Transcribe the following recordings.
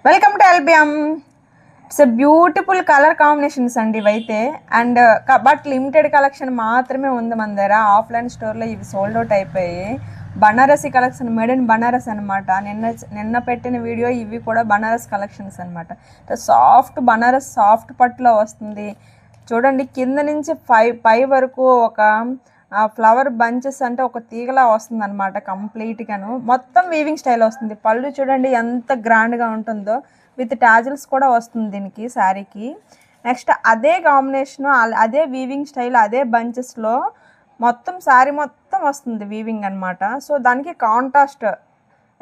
Welcome to LBM. It's a beautiful colour combinations అండి ఇవైతే. And but limited collection మాత్రమే ఉంది మన దగ్గర. ఆఫ్లైన్ స్టోర్లో ఇవి సోల్డ్ అవుట్ అయిపోయి. Banarasi collection, made in Banaras అనమాట. నిన్న పెట్టిన వీడియో ఇవి కూడా బనారస్ కలెక్షన్స్ అనమాట. సాఫ్ట్ బనారస్ సాఫ్ట్ పట్టులో వస్తుంది చూడండి. కింద నుంచి పై వరకు ఒక ఫ్లవర్ బంచెస్ అంటే ఒక తీగలా వస్తుంది అనమాట. కంప్లీట్గాను మొత్తం వీవింగ్ స్టైల్ వస్తుంది. పళ్ళు చూడండి ఎంత గ్రాండ్గా ఉంటుందో. విత్ టాజిల్స్ కూడా వస్తుంది దీనికి శారీకి. నెక్స్ట్ అదే కాంబినేషన్, అదే వీవింగ్ స్టైల్, అదే బంచెస్లో మొత్తం శారీ మొత్తం వస్తుంది వీవింగ్ అనమాట. సో దానికి కాంట్రాస్ట్,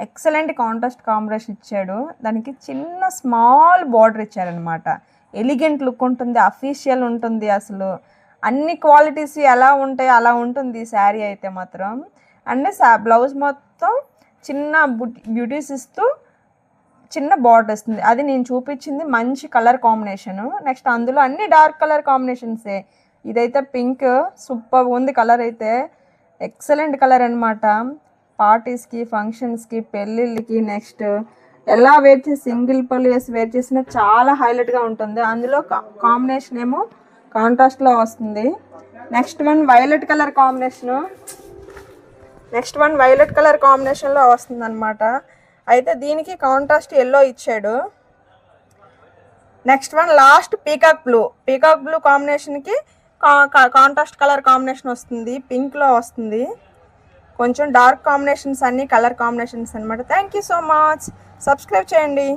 ఎక్సలెంట్ కాంట్రాస్ట్ కాంబినేషన్ ఇచ్చాడు. దానికి చిన్న స్మాల్ బార్డర్ ఇచ్చారనమాట. ఎలిగెంట్ లుక్ ఉంటుంది, అఫీషియల్ ఉంటుంది. అసలు అన్ని క్వాలిటీస్ ఎలా ఉంటాయో అలా ఉంటుంది ఈ శారీ అయితే మాత్రం. అండ్ బ్లౌజ్ మొత్తం చిన్న బ్యూటీస్ ఇస్తూ చిన్న బార్డర్ వస్తుంది. అది నేను చూపించింది మంచి కలర్ కాంబినేషను. నెక్స్ట్ అందులో అన్ని డార్క్ కలర్ కాంబినేషన్సే. ఇదైతే పింక్ సూపర్ ఉంది కలర్ అయితే. ఎక్సలెంట్ కలర్ అనమాట. పార్టీస్కి, ఫంక్షన్స్కి, పెళ్ళిళ్ళకి, నెక్స్ట్ ఎలా వేర్ చేసి సింగిల్ పళ్ళు వేసి వేర్ చేసినా చాలా హైలైట్గా ఉంటుంది. అందులో కాంబినేషన్ ఏమో కాంట్రాస్ట్లో వస్తుంది. నెక్స్ట్ వన్ వైలెట్ కలర్ కాంబినేషన్లో వస్తుంది అనమాట. అయితే దీనికి కాంట్రాస్ట్ ఎల్లో ఇచ్చాడు. Next one last peacock blue కాంబినేషన్కి కాంట్రాస్ట్ కలర్ కాంబినేషన్ వస్తుంది. పింక్లో వస్తుంది. కొంచెం డార్క్ కాంబినేషన్స్ అన్ని కలర్ కాంబినేషన్స్ అనమాట. Thank you so much. Subscribe చేయండి.